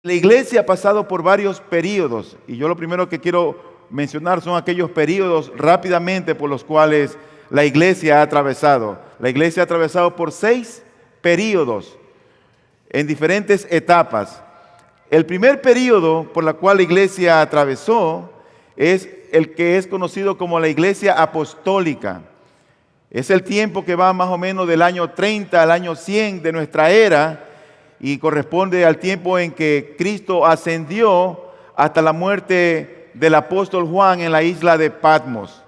La iglesia ha pasado por varios periodos y yo lo primero que quiero mencionar son aquellos periodos rápidamente por los cuales la iglesia ha atravesado. La iglesia ha atravesado por 6 periodos en diferentes etapas. El primer periodo por el cual la iglesia atravesó es el que es conocido como la iglesia apostólica. Es el tiempo que va más o menos del año 30 al año 100 de nuestra era y corresponde al tiempo en que Cristo ascendió hasta la muerte del apóstol Juan en la isla de Patmos.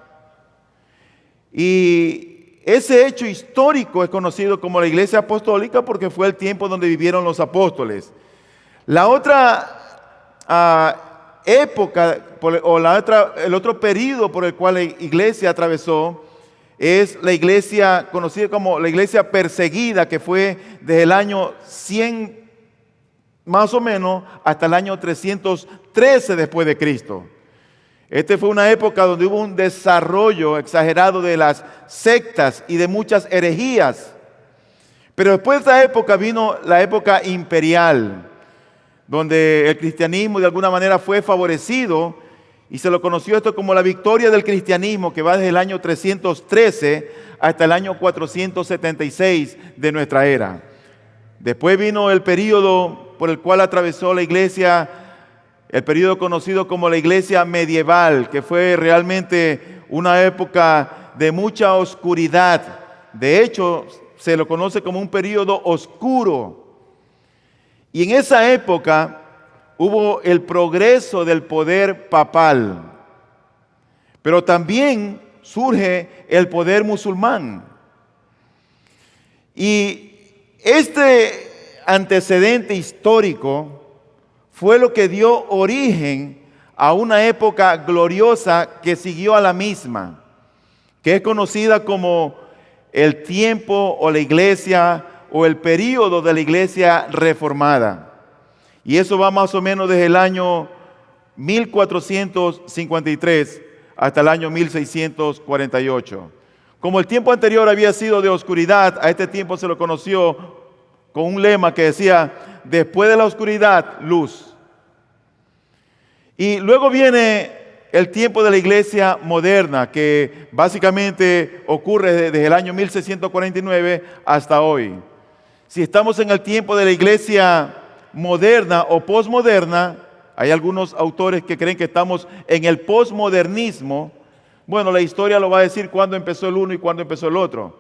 Y ese hecho histórico es conocido como la iglesia apostólica porque fue el tiempo donde vivieron los apóstoles. La otra época el otro periodo por el cual la iglesia atravesó es la iglesia conocida como la iglesia perseguida, que fue desde el año 100 más o menos hasta el año 313 después de Cristo. Esta fue una época donde hubo un desarrollo exagerado de las sectas y de muchas herejías. Pero después de esa época vino la época imperial, donde el cristianismo de alguna manera fue favorecido y se lo conoció esto como la victoria del cristianismo, que va desde el año 313 hasta el año 476 de nuestra era. Después vino el período por el cual atravesó la iglesia, el período conocido como la iglesia medieval, que fue realmente una época de mucha oscuridad. De hecho, se lo conoce como un período oscuro. Y en esa época hubo el progreso del poder papal, pero también surge el poder musulmán. Y este antecedente histórico fue lo que dio origen a una época gloriosa que siguió a la misma, que es conocida como el tiempo o la iglesia o el período de la iglesia reformada. Y eso va más o menos desde el año 1453 hasta el año 1648. Como el tiempo anterior había sido de oscuridad, a este tiempo se lo conoció con un lema que decía: después de la oscuridad, luz. Y luego viene el tiempo de la iglesia moderna, que básicamente ocurre desde el año 1649 hasta hoy. Si estamos en el tiempo de la iglesia moderna o posmoderna, hay algunos autores que creen que estamos en el posmodernismo. Bueno, la historia lo va a decir cuándo empezó el uno y cuándo empezó el otro.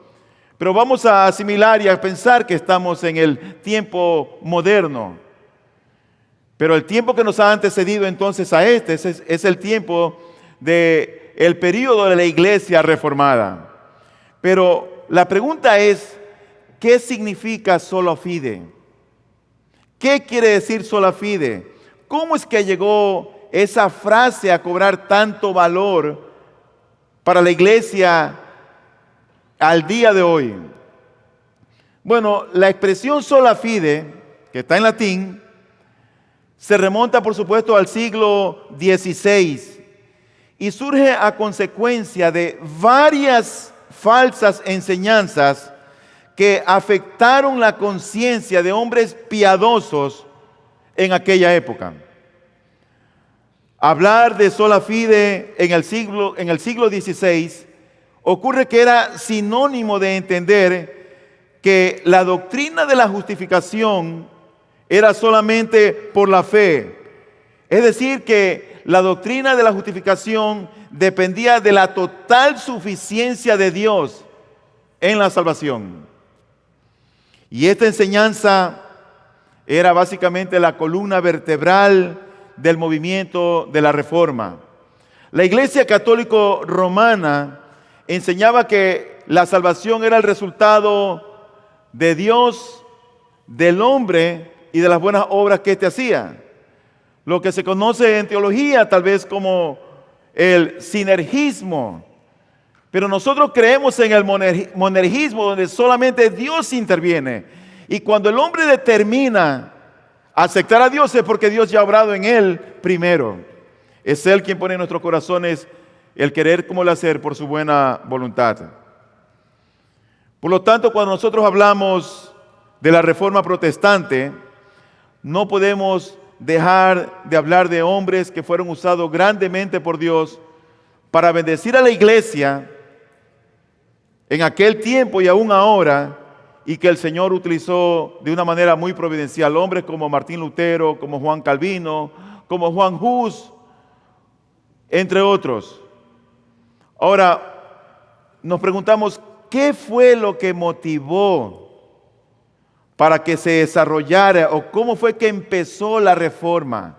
Pero vamos a asimilar y a pensar que estamos en el tiempo moderno. Pero el tiempo que nos ha antecedido entonces a este es el tiempo del período de la iglesia reformada. Pero la pregunta es, ¿qué significa sola fide? ¿Qué quiere decir sola fide? ¿Cómo es que llegó esa frase a cobrar tanto valor para la iglesia al día de hoy? Bueno, la expresión sola fide, que está en latín, se remonta por supuesto al siglo XVI y surge a consecuencia de varias falsas enseñanzas que afectaron la conciencia de hombres piadosos en aquella época. Hablar de sola fide en el siglo XVI ocurre que era sinónimo de entender que la doctrina de la justificación era solamente por la fe. Es decir, que la doctrina de la justificación dependía de la total suficiencia de Dios en la salvación. Y esta enseñanza era básicamente la columna vertebral del movimiento de la Reforma. La Iglesia Católica Romana enseñaba que la salvación era el resultado de Dios, del hombre y de las buenas obras que éste hacía. Lo que se conoce en teología tal vez como el sinergismo. Pero nosotros creemos en el monergismo, donde solamente Dios interviene. Y cuando el hombre determina aceptar a Dios es porque Dios ya ha obrado en él primero. Es Él quien pone en nuestros corazones el querer como el hacer por su buena voluntad. Por lo tanto, cuando nosotros hablamos de la Reforma Protestante, no podemos dejar de hablar de hombres que fueron usados grandemente por Dios para bendecir a la iglesia en aquel tiempo y aún ahora, y que el Señor utilizó de una manera muy providencial. Hombres como Martín Lutero, como Juan Calvino, como Juan Hus, entre otros. Ahora, nos preguntamos, ¿qué fue lo que motivó para que se desarrollara, o cómo fue que empezó la reforma?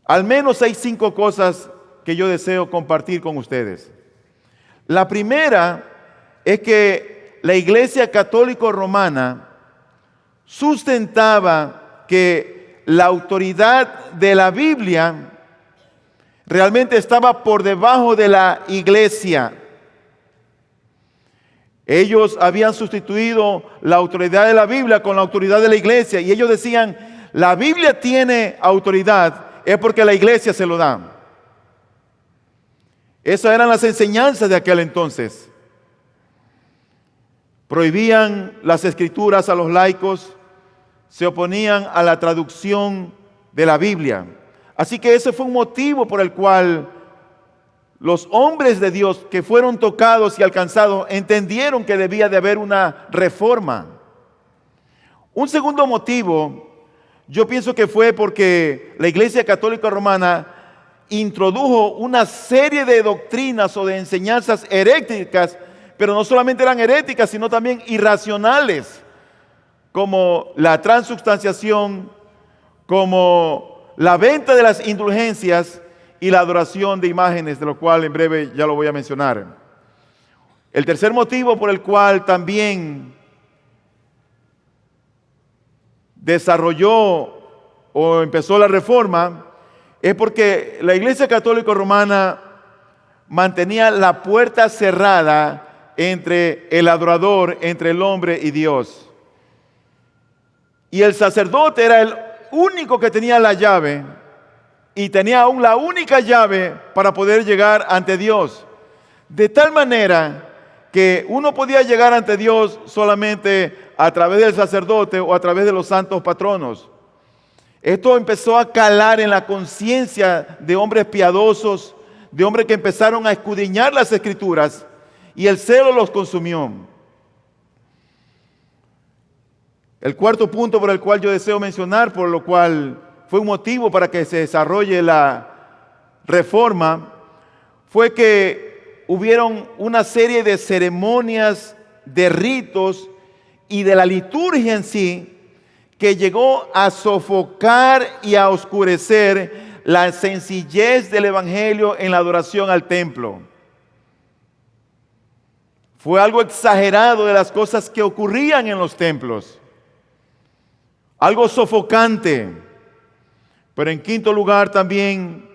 Al menos hay 5 cosas que yo deseo compartir con ustedes. La primera es que la Iglesia Católica Romana sustentaba que la autoridad de la Biblia realmente estaba por debajo de la Iglesia. Ellos habían sustituido la autoridad de la Biblia con la autoridad de la Iglesia, y ellos decían, la Biblia tiene autoridad, es porque la Iglesia se lo da. Esas eran las enseñanzas de aquel entonces. Prohibían las escrituras a los laicos, se oponían a la traducción de la Biblia. Así que ese fue un motivo por el cual los hombres de Dios que fueron tocados y alcanzados entendieron que debía de haber una reforma. Un segundo motivo, yo pienso que fue porque la Iglesia Católica Romana introdujo una serie de doctrinas o de enseñanzas heréticas, pero no solamente eran heréticas, sino también irracionales, como la transubstanciación, como la venta de las indulgencias y la adoración de imágenes, de lo cual en breve ya lo voy a mencionar. El tercer motivo por el cual también desarrolló o empezó la reforma es porque la Iglesia Católica Romana mantenía la puerta cerrada entre el adorador, entre el hombre y Dios. Y el sacerdote era el único que tenía la llave, y tenía aún la única llave para poder llegar ante Dios. De tal manera que uno podía llegar ante Dios solamente a través del sacerdote o a través de los santos patronos. Esto empezó a calar en la conciencia de hombres piadosos, de hombres que empezaron a escudriñar las Escrituras, y el celo los consumió. El cuarto punto por el cual yo deseo mencionar, por lo cual fue un motivo para que se desarrolle la reforma, fue que hubieron una serie de ceremonias, de ritos y de la liturgia en sí, que llegó a sofocar y a oscurecer la sencillez del Evangelio en la adoración al templo. Fue algo exagerado de las cosas que ocurrían en los templos, algo sofocante. Pero en quinto lugar también,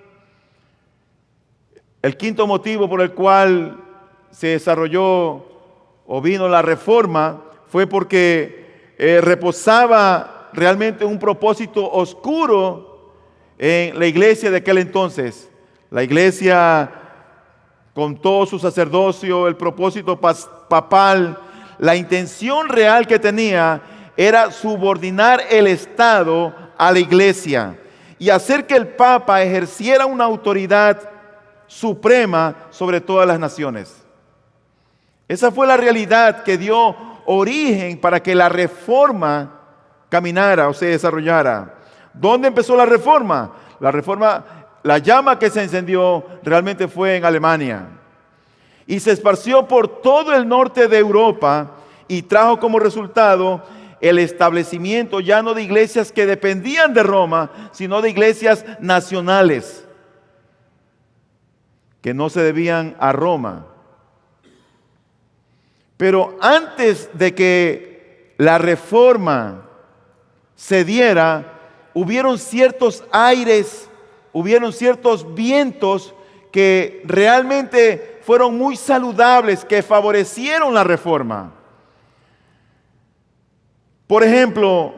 el quinto motivo por el cual se desarrolló o vino la reforma fue porque reposaba realmente un propósito oscuro en la iglesia de aquel entonces. La iglesia, con todo su sacerdocio, el propósito papal, la intención real que tenía era subordinar el Estado a la iglesia y hacer que el Papa ejerciera una autoridad suprema sobre todas las naciones. Esa fue la realidad que dio origen para que la reforma caminara o se desarrollara. ¿Dónde empezó la reforma? La llama que se encendió realmente fue en Alemania y se esparció por todo el norte de Europa y trajo como resultado el establecimiento ya no de iglesias que dependían de Roma, sino de iglesias nacionales que no se debían a Roma. Pero antes de que la reforma se diera, hubieron ciertos aires, hubieron ciertos vientos que realmente fueron muy saludables, que favorecieron la reforma. Por ejemplo,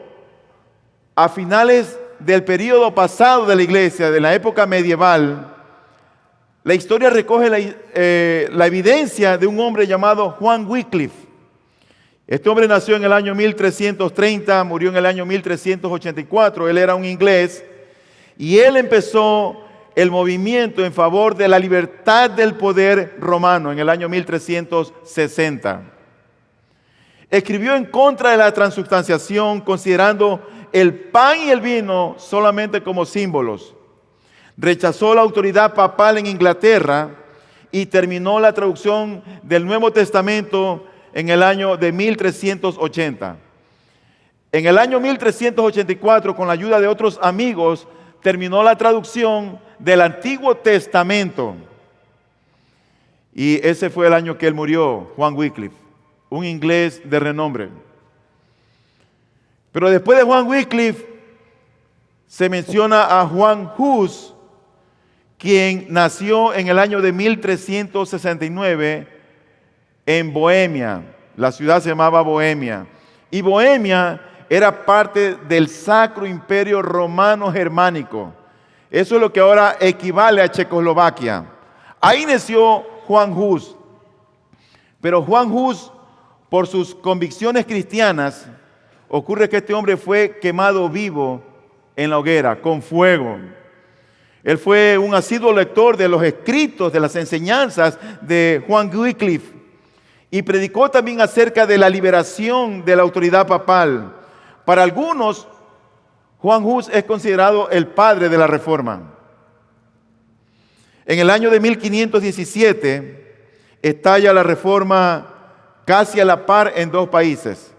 a finales del periodo pasado de la iglesia, de la época medieval, la historia recoge la evidencia de un hombre llamado Juan Wycliffe. Este hombre nació en el año 1330, murió en el año 1384. Él era un inglés y él empezó el movimiento en favor de la libertad del poder romano en el año 1360. Escribió en contra de la transubstanciación, considerando el pan y el vino solamente como símbolos. Rechazó la autoridad papal en Inglaterra y terminó la traducción del Nuevo Testamento en el año de 1380. En el año 1384, con la ayuda de otros amigos, terminó la traducción del Antiguo Testamento. Y ese fue el año que él murió, Juan Wycliffe, un inglés de renombre. Pero después de Juan Wycliffe, se menciona a Juan Hus, quien nació en el año de 1369 en Bohemia. La ciudad se llamaba Bohemia. Y Bohemia era parte del Sacro Imperio Romano Germánico. Eso es lo que ahora equivale a Checoslovaquia. Ahí nació Juan Hus. Pero Juan Hus, por sus convicciones cristianas, ocurre que este hombre fue quemado vivo en la hoguera, con fuego. Él fue un asiduo lector de los escritos, de las enseñanzas de Juan Wycliffe, y predicó también acerca de la liberación de la autoridad papal. Para algunos, Juan Hus es considerado el padre de la Reforma. En el año de 1517 estalla la Reforma casi a la par en dos países.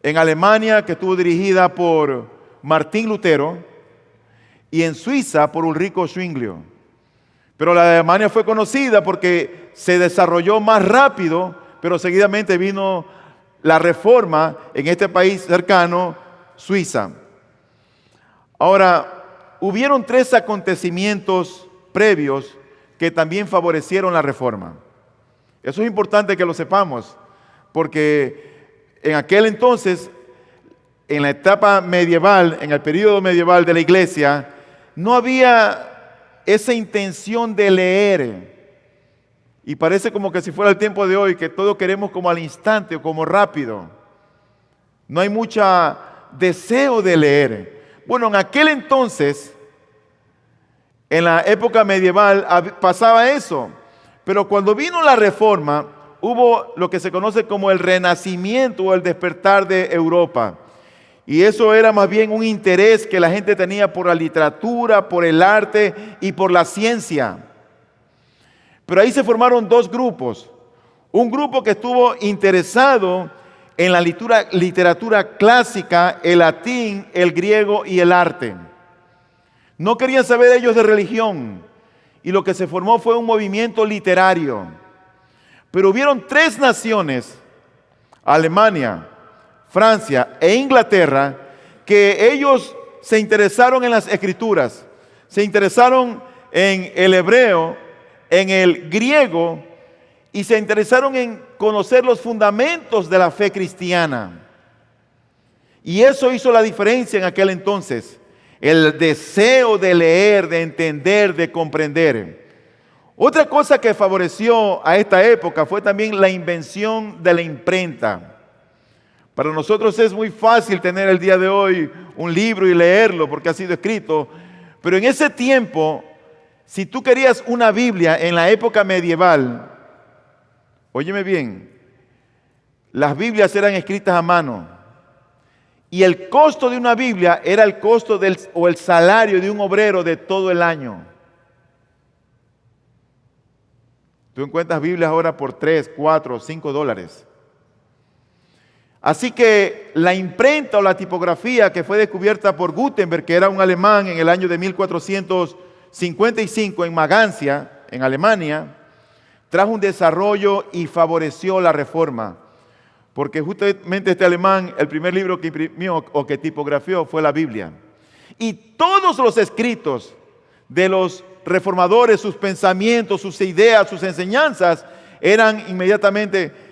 En Alemania, que estuvo dirigida por Martín Lutero, y en Suiza por Ulrico Zwinglio. Pero la de Alemania fue conocida porque se desarrolló más rápido, pero seguidamente vino la Reforma en este país cercano, Suiza. Ahora, hubieron tres acontecimientos previos que también favorecieron la Reforma. Eso es importante que lo sepamos, porque en aquel entonces, en la etapa medieval, en el periodo medieval de la iglesia, no había esa intención de leer. Y parece como que si fuera el tiempo de hoy, que todo queremos como al instante o como rápido. No hay mucho deseo de leer. Bueno, en aquel entonces, en la época medieval, pasaba eso. Pero cuando vino la Reforma, hubo lo que se conoce como el renacimiento o el despertar de Europa. Y eso era más bien un interés que la gente tenía por la literatura, por el arte y por la ciencia. Pero ahí se formaron dos grupos. Un grupo que estuvo interesado en la literatura clásica, el latín, el griego y el arte. No querían saber ellos de religión. Y lo que se formó fue un movimiento literario. Pero hubieron tres naciones, Alemania, Francia e Inglaterra, que ellos se interesaron en las escrituras, se interesaron en el hebreo, en el griego y se interesaron en conocer los fundamentos de la fe cristiana. Y eso hizo la diferencia en aquel entonces, el deseo de leer, de entender, de comprender. Otra cosa que favoreció a esta época fue también la invención de la imprenta. Para nosotros es muy fácil tener el día de hoy un libro y leerlo porque ha sido escrito, pero en ese tiempo, si tú querías una Biblia en la época medieval, óyeme bien, las Biblias eran escritas a mano y el costo de una Biblia era el costo o el salario de un obrero de todo el año. Tú encuentras Biblias ahora por 3, 4, 5 dólares. Así que la imprenta o la tipografía que fue descubierta por Gutenberg, que era un alemán en el año de 1455 en Magancia, en Alemania, trajo un desarrollo y favoreció la Reforma. Porque justamente este alemán, el primer libro que imprimió o que tipografió fue la Biblia. Y todos los escritos de los reformadores, sus pensamientos, sus ideas, sus enseñanzas, eran inmediatamente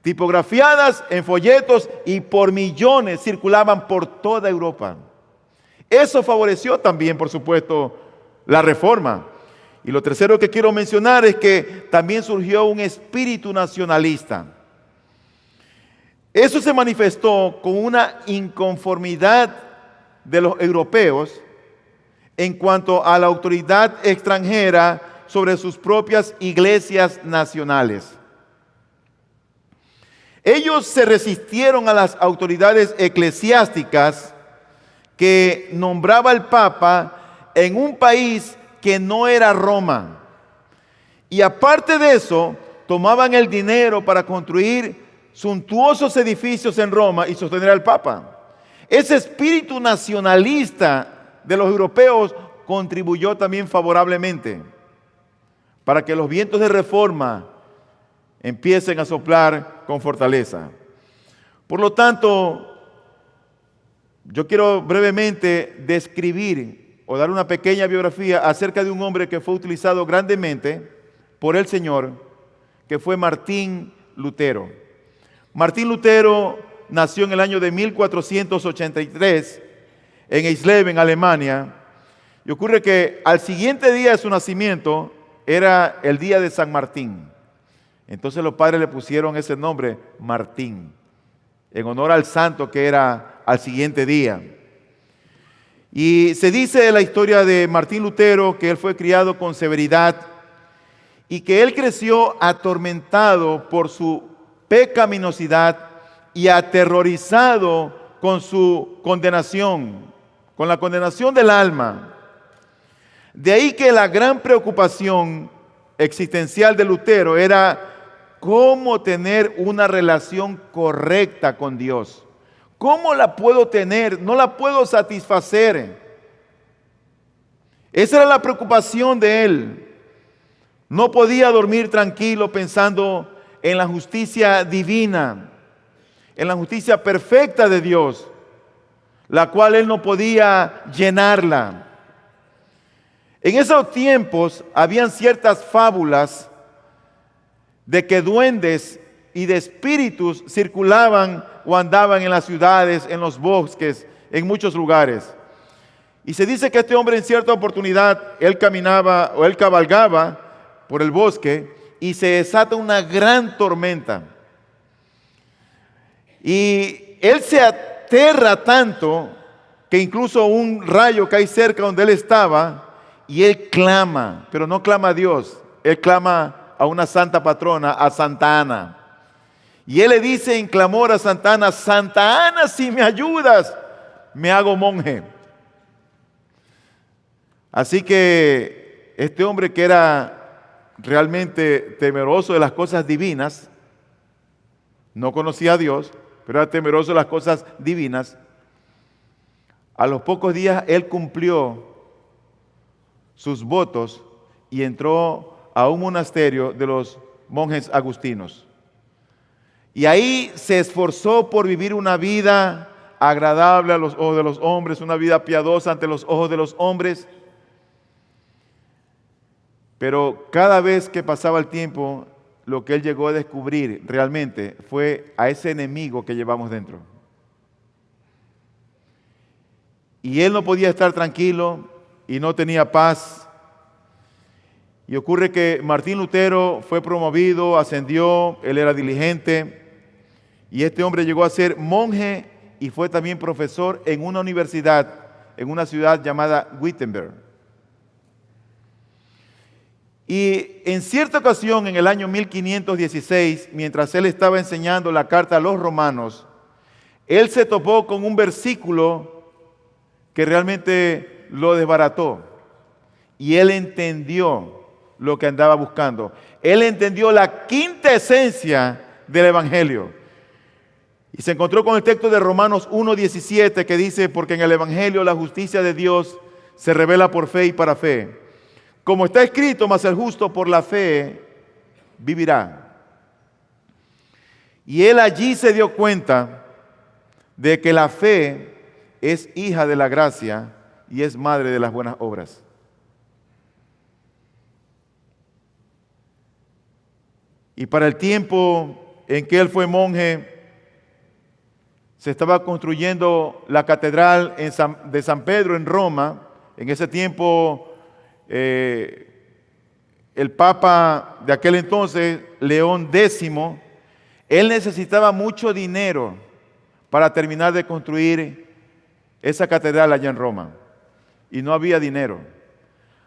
tipografiadas en folletos y por millones circulaban por toda Europa. Eso favoreció también, por supuesto, la Reforma. Y lo tercero que quiero mencionar es que también surgió un espíritu nacionalista. Eso se manifestó con una inconformidad de los europeos en cuanto a la autoridad extranjera sobre sus propias iglesias nacionales. Ellos se resistieron a las autoridades eclesiásticas que nombraba el Papa en un país que no era Roma. Y aparte de eso, tomaban el dinero para construir suntuosos edificios en Roma y sostener al Papa. Ese espíritu nacionalista de los europeos contribuyó también favorablemente para que los vientos de reforma empiecen a soplar con fortaleza. Por lo tanto, yo quiero brevemente describir o dar una pequeña biografía acerca de un hombre que fue utilizado grandemente por el Señor, que fue Martín Lutero. Martín Lutero nació en el año de 1483 en Eisleben, Alemania, y ocurre que al siguiente día de su nacimiento era el día de San Martín. Entonces los padres le pusieron ese nombre, Martín, en honor al santo que era al siguiente día. Y se dice de la historia de Martín Lutero que él fue criado con severidad y que él creció atormentado por su pecaminosidad y aterrorizado con su condenación, con la condenación del alma. De ahí que la gran preocupación existencial de Lutero era cómo tener una relación correcta con Dios. ¿Cómo la puedo tener? No la puedo satisfacer. Esa era la preocupación de él. No podía dormir tranquilo pensando en la justicia divina, en la justicia perfecta de Dios, la cual él no podía llenarla. En esos tiempos habían ciertas fábulas de que duendes y de espíritus circulaban o andaban en las ciudades, en los bosques, en muchos lugares. Y se dice que este hombre en cierta oportunidad, él caminaba o él cabalgaba por el bosque y se desata una gran tormenta. Y él se aterra tanto que incluso un rayo cae cerca donde él estaba y él clama, pero no clama a Dios, él clama a una santa patrona, a Santa Ana. Y él le dice en clamor a Santa Ana: Santa Ana, si me ayudas, me hago monje. Así que este hombre, que era realmente temeroso de las cosas divinas, no conocía a Dios, pero era temeroso de las cosas divinas, a los pocos días él cumplió sus votos y entró a un monasterio de los monjes agustinos. Y ahí se esforzó por vivir una vida agradable a los ojos de los hombres, una vida piadosa ante los ojos de los hombres. Pero cada vez que pasaba el tiempo, lo que él llegó a descubrir realmente fue a ese enemigo que llevamos dentro. Y él no podía estar tranquilo y no tenía paz. Y ocurre que Martín Lutero fue promovido, ascendió, él era diligente, y este hombre llegó a ser monje y fue también profesor en una universidad, en una ciudad llamada Wittenberg. Y en cierta ocasión, en el año 1516, mientras él estaba enseñando la carta a los romanos, él se topó con un versículo que realmente lo desbarató. Y él entendió lo que andaba buscando. Él entendió la quinta esencia del Evangelio. Y se encontró con el texto de Romanos 1:17 que dice: porque en el Evangelio la justicia de Dios se revela por fe y para fe. Como está escrito, mas el justo por la fe vivirá. Y él allí se dio cuenta de que la fe es hija de la gracia y es madre de las buenas obras. Y para el tiempo en que él fue monje, se estaba construyendo la catedral de San Pedro en Roma. En ese tiempo, el Papa de aquel entonces, León X, Él necesitaba mucho dinero para terminar de construir esa catedral allá en Roma. Y no había dinero.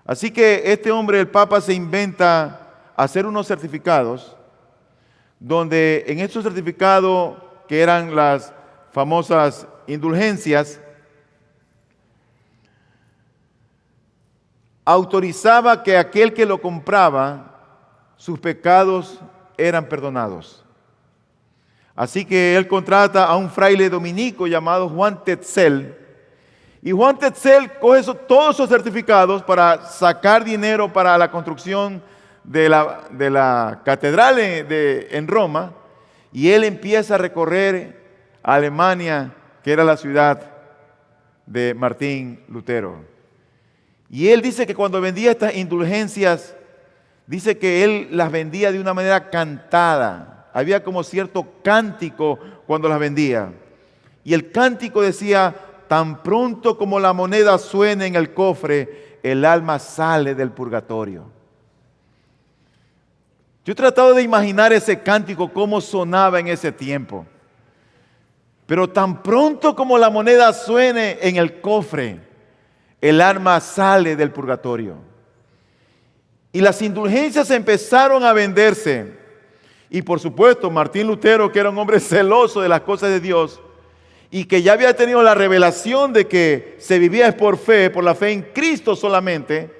Así que este hombre, el Papa, se inventa hacer unos certificados donde en estos certificados, que eran las famosas indulgencias, autorizaba que aquel que lo compraba, sus pecados eran perdonados. Así que él contrata a un fraile dominico llamado Juan Tetzel, y Juan Tetzel coge todos esos certificados para sacar dinero para la construcción de la catedral en Roma, y él empieza a recorrer Alemania, que era la ciudad de Martín Lutero. Y él dice que cuando vendía estas indulgencias, dice que él las vendía de una manera cantada. Había como cierto cántico cuando las vendía. Y el cántico decía: tan pronto como la moneda suene en el cofre, el alma sale del purgatorio. Yo he tratado de imaginar ese cántico, cómo sonaba en ese tiempo. Pero tan pronto como la moneda suene en el cofre, el alma sale del purgatorio. Y las indulgencias empezaron a venderse. Y por supuesto, Martín Lutero, que era un hombre celoso de las cosas de Dios y que ya había tenido la revelación de que se vivía por fe, por la fe en Cristo solamente,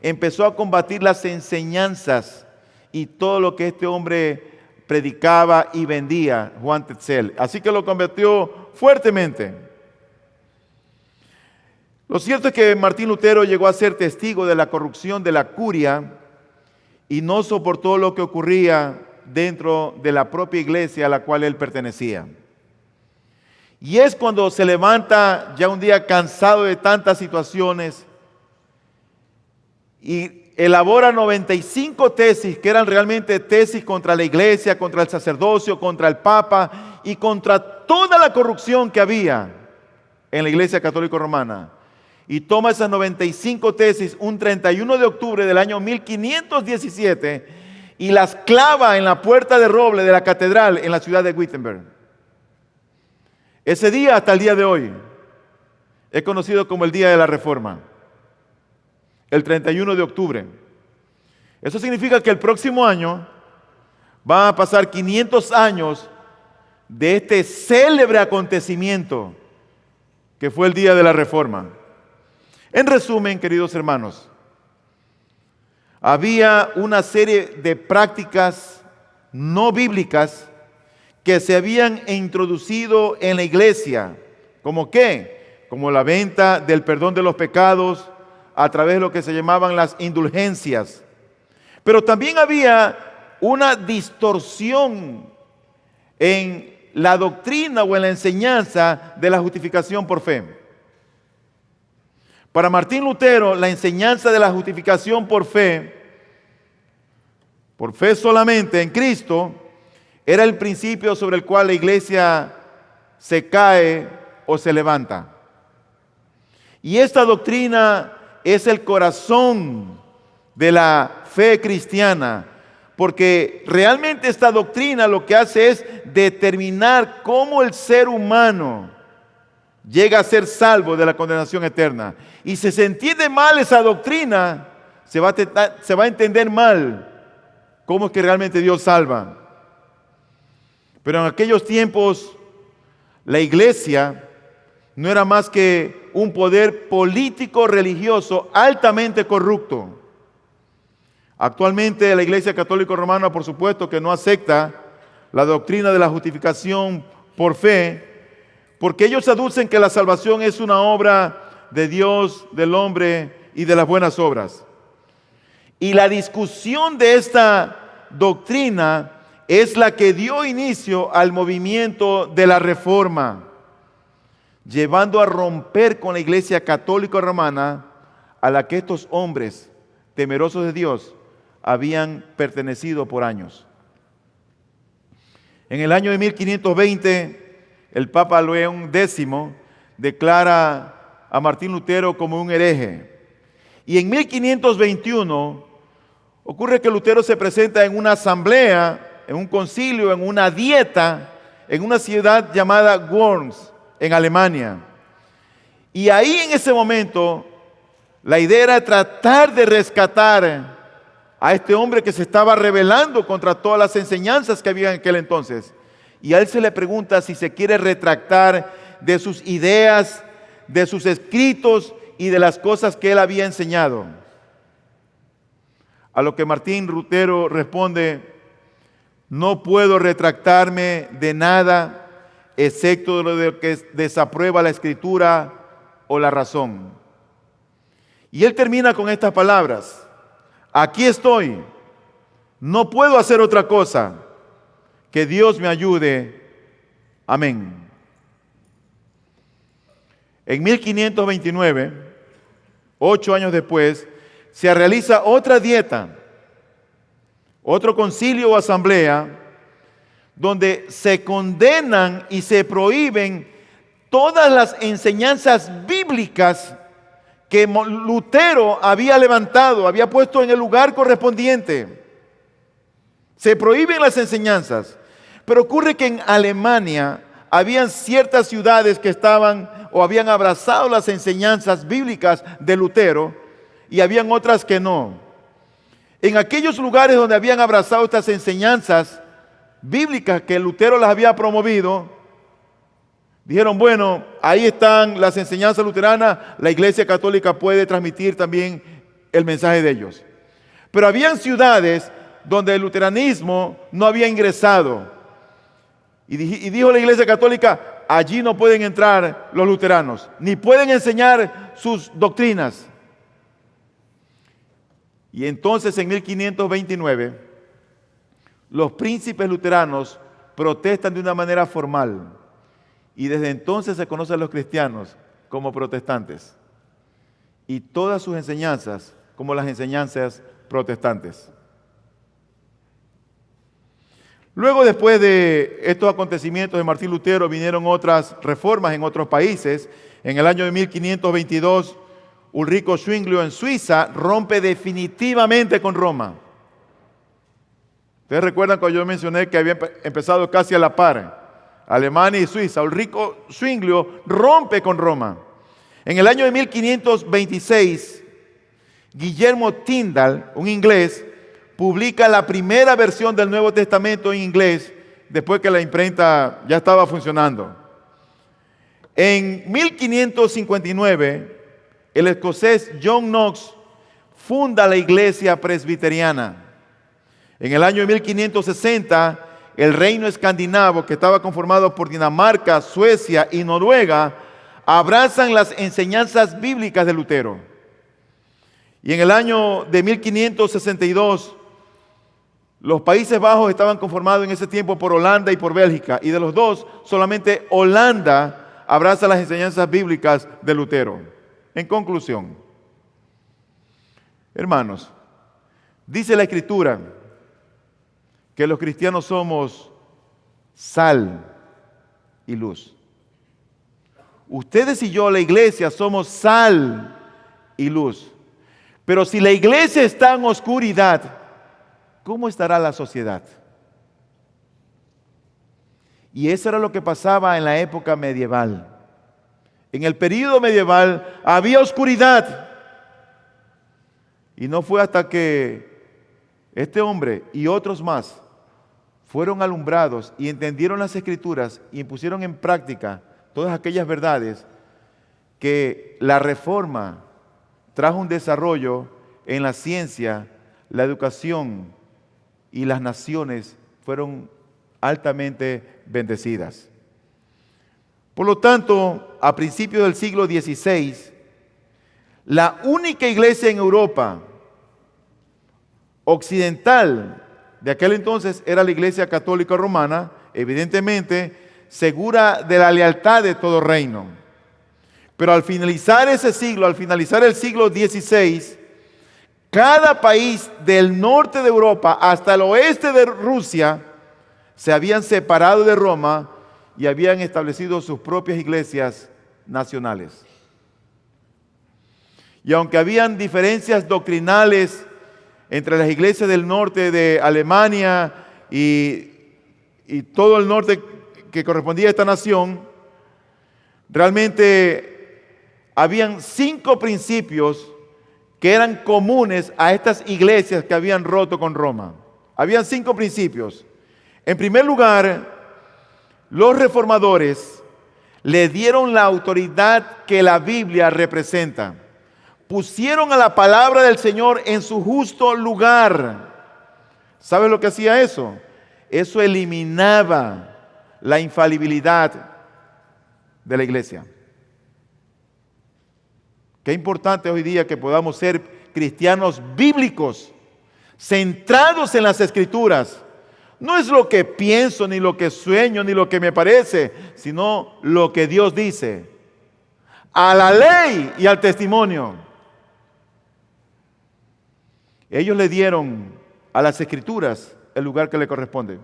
empezó a combatir las enseñanzas y todo lo que este hombre predicaba y vendía, Juan Tetzel. Así que lo convirtió fuertemente. Lo cierto es que Martín Lutero llegó a ser testigo de la corrupción de la curia y no soportó lo que ocurría dentro de la propia iglesia a la cual él pertenecía. Y es cuando se levanta ya un día cansado de tantas situaciones y elabora 95 tesis que eran realmente tesis contra la iglesia, contra el sacerdocio, contra el papa y contra toda la corrupción que había en la iglesia católica romana. Y toma esas 95 tesis un 31 de octubre del año 1517 y las clava en la puerta de roble de la catedral en la ciudad de Wittenberg. Ese día, hasta el día de hoy, es conocido como el Día de la Reforma, el 31 de octubre. Eso significa que el próximo año van a pasar 500 años de este célebre acontecimiento que fue el Día de la Reforma. En resumen, queridos hermanos, había una serie de prácticas no bíblicas que se habían introducido en la iglesia. ¿Cómo qué? Como la venta del perdón de los pecados a través de lo que se llamaban las indulgencias. Pero también había una distorsión en la doctrina o en la enseñanza de la justificación por fe. Para Martín Lutero, la enseñanza de la justificación por fe solamente en Cristo, era el principio sobre el cual la iglesia se cae o se levanta. Y esta doctrina es el corazón de la fe cristiana, porque realmente esta doctrina lo que hace es determinar cómo el ser humano llega a ser salvo de la condenación eterna. Y si se entiende mal esa doctrina, se va a entender mal cómo es que realmente Dios salva. Pero en aquellos tiempos, la iglesia no era más que un poder político religioso altamente corrupto. Actualmente la Iglesia Católica Romana, por supuesto, que no acepta la doctrina de la justificación por fe, porque ellos aducen que la salvación es una obra de Dios, del hombre y de las buenas obras. Y la discusión de esta doctrina es la que dio inicio al movimiento de la Reforma, llevando a romper con la Iglesia Católica Romana a la que estos hombres temerosos de Dios habían pertenecido por años. En el año de 1520, el Papa León X declara a Martín Lutero como un hereje. Y en 1521 ocurre que Lutero se presenta en una asamblea en un concilio, en una dieta, en una ciudad llamada Worms, en Alemania. Y ahí en ese momento, la idea era tratar de rescatar a este hombre que se estaba rebelando contra todas las enseñanzas que había en aquel entonces. Y a él se le pregunta si se quiere retractar de sus ideas, de sus escritos y de las cosas que él había enseñado. A lo que Martín Lutero responde: no puedo retractarme de nada, excepto de lo que desaprueba la Escritura o la razón. Y él termina con estas palabras: aquí estoy, no puedo hacer otra cosa, que Dios me ayude. Amén. En 1529, 8 años después, se realiza otra dieta, otro concilio o asamblea, donde se condenan y se prohíben todas las enseñanzas bíblicas que Lutero había levantado, había puesto en el lugar correspondiente. Se prohíben las enseñanzas. Pero ocurre que en Alemania habían ciertas ciudades que estaban o habían abrazado las enseñanzas bíblicas de Lutero y habían otras que no. En aquellos lugares donde habían abrazado estas enseñanzas bíblicas que Lutero las había promovido, dijeron: bueno, ahí están las enseñanzas luteranas, la Iglesia Católica puede transmitir también el mensaje de ellos. Pero habían ciudades donde el luteranismo no había ingresado. Y dijo la Iglesia Católica: allí no pueden entrar los luteranos, ni pueden enseñar sus doctrinas. Y entonces en 1529, los príncipes luteranos protestan de una manera formal. Y desde entonces se conocen a los cristianos como protestantes. Y todas sus enseñanzas como las enseñanzas protestantes. Luego, después de estos acontecimientos de Martín Lutero, vinieron otras reformas en otros países. En el año de 1522, Ulrico Zwinglio en Suiza rompe definitivamente con Roma. Ustedes recuerdan cuando yo mencioné que había empezado casi a la par, Alemania y Suiza. Ulrico Zwinglio rompe con Roma. En el año de 1526, Guillermo Tyndall, un inglés, publica la primera versión del Nuevo Testamento en inglés, después que la imprenta ya estaba funcionando. En 1559, el escocés John Knox funda la iglesia presbiteriana. En el año 1560, el reino escandinavo, que estaba conformado por Dinamarca, Suecia y Noruega, abrazan las enseñanzas bíblicas de Lutero. Y en el año de 1562, los Países Bajos estaban conformados en ese tiempo por Holanda y por Bélgica. Y de los dos, solamente Holanda abraza las enseñanzas bíblicas de Lutero. En conclusión, hermanos, dice la Escritura que los cristianos somos sal y luz. Ustedes y yo, la iglesia, somos sal y luz. Pero si la iglesia está en oscuridad, ¿cómo estará la sociedad? Y eso era lo que pasaba en la época medieval. En el período medieval había oscuridad. Y no fue hasta que este hombre y otros más fueron alumbrados y entendieron las Escrituras y pusieron en práctica todas aquellas verdades, que la reforma trajo un desarrollo en la ciencia, la educación, y las naciones fueron altamente bendecidas. Por lo tanto, a principios del siglo XVI, la única iglesia en Europa occidental de aquel entonces era la Iglesia Católica Romana, evidentemente segura de la lealtad de todo reino. Pero al finalizar ese siglo, al finalizar el siglo XVI, cada país del norte de Europa hasta el oeste de Rusia se habían separado de Roma y habían establecido sus propias iglesias nacionales. Y aunque habían diferencias doctrinales entre las iglesias del norte de Alemania y todo el norte que correspondía a esta nación, realmente habían 5 principios que eran comunes a estas iglesias que habían roto con Roma. Habían 5 principios. En primer lugar, los reformadores le dieron la autoridad que la Biblia representa. Pusieron a la palabra del Señor en su justo lugar. ¿Sabes lo que hacía eso? Eso eliminaba la infalibilidad de la iglesia. Qué importante hoy día que podamos ser cristianos bíblicos, centrados en las Escrituras. No es lo que pienso, ni lo que sueño, ni lo que me parece, sino lo que Dios dice. A la ley y al testimonio. Ellos le dieron a las Escrituras el lugar que le corresponde.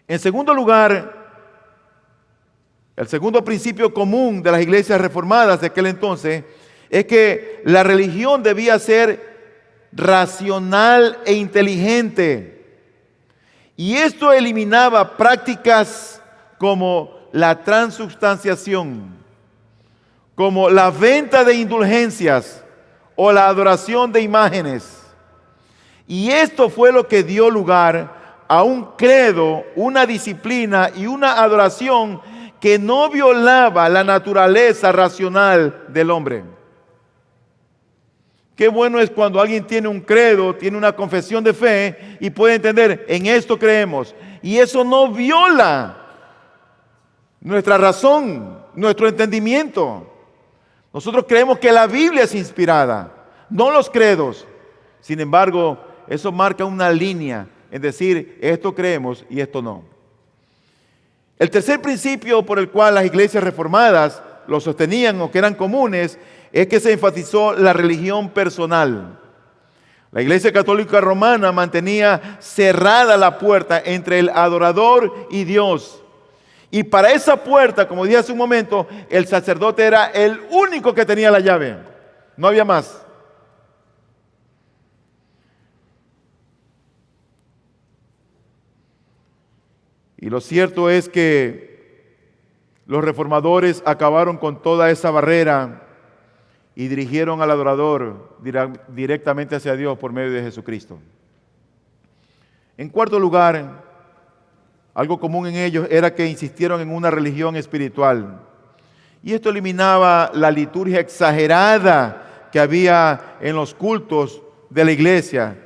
En segundo lugar, el segundo principio común de las iglesias reformadas de aquel entonces es que la religión debía ser racional e inteligente. Y esto eliminaba prácticas como la transubstanciación, como la venta de indulgencias o la adoración de imágenes. Y esto fue lo que dio lugar a un credo, una disciplina y una adoración que no violaba la naturaleza racional del hombre. Qué bueno es cuando alguien tiene un credo, tiene una confesión de fe y puede entender, en esto creemos. Y eso no viola nuestra razón, nuestro entendimiento. Nosotros creemos que la Biblia es inspirada, no los credos. Sin embargo, eso marca una línea en decir, esto creemos y esto no. El tercer principio por el cual las iglesias reformadas lo sostenían o que eran comunes es que se enfatizó la religión personal. La Iglesia Católica Romana mantenía cerrada la puerta entre el adorador y Dios. Y para esa puerta, como dije hace un momento, el sacerdote era el único que tenía la llave. No había más. Y lo cierto es que los reformadores acabaron con toda esa barrera y dirigieron al adorador directamente hacia Dios por medio de Jesucristo. En cuarto lugar, algo común en ellos era que insistieron en una religión espiritual. Y esto eliminaba la liturgia exagerada que había en los cultos de la iglesia.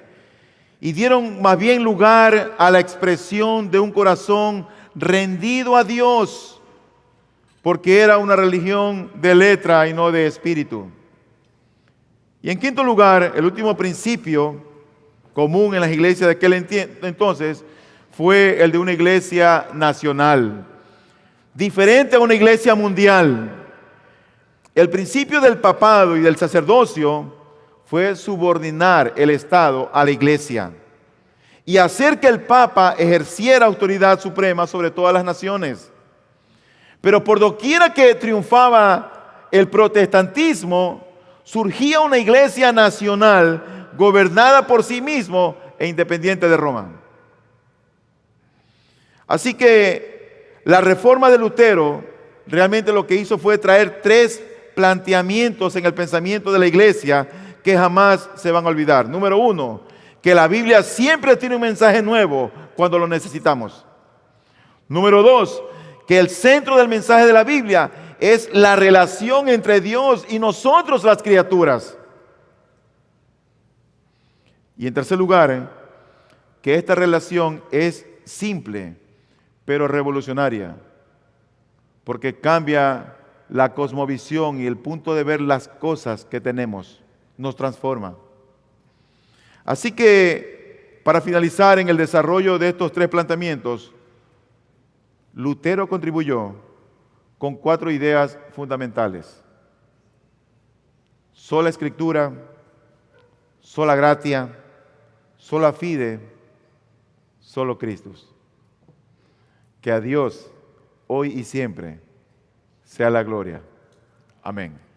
Y dieron más bien lugar a la expresión de un corazón rendido a Dios, porque era una religión de letra y no de espíritu. Y en quinto lugar, el último principio común en las iglesias de aquel entonces fue el de una iglesia nacional, diferente a una iglesia mundial. El principio del papado y del sacerdocio fue subordinar el Estado a la iglesia y hacer que el Papa ejerciera autoridad suprema sobre todas las naciones. Pero por doquiera que triunfaba el protestantismo, surgía una iglesia nacional gobernada por sí mismo e independiente de Roma. Así que la reforma de Lutero realmente lo que hizo fue traer 3 planteamientos en el pensamiento de la iglesia que jamás se van a olvidar. Número 1, que la Biblia siempre tiene un mensaje nuevo cuando lo necesitamos. Número 2, que el centro del mensaje de la Biblia es la relación entre Dios y nosotros las criaturas. Y en tercer lugar, que esta relación es simple, pero revolucionaria, porque cambia la cosmovisión y el punto de ver las cosas que tenemos, nos transforma. Así que, para finalizar en el desarrollo de estos 3 planteamientos, Lutero contribuyó con 4 ideas fundamentales: sola escritura, sola gratia, sola fide, solo Christus. Que a Dios, hoy y siempre, sea la gloria. Amén.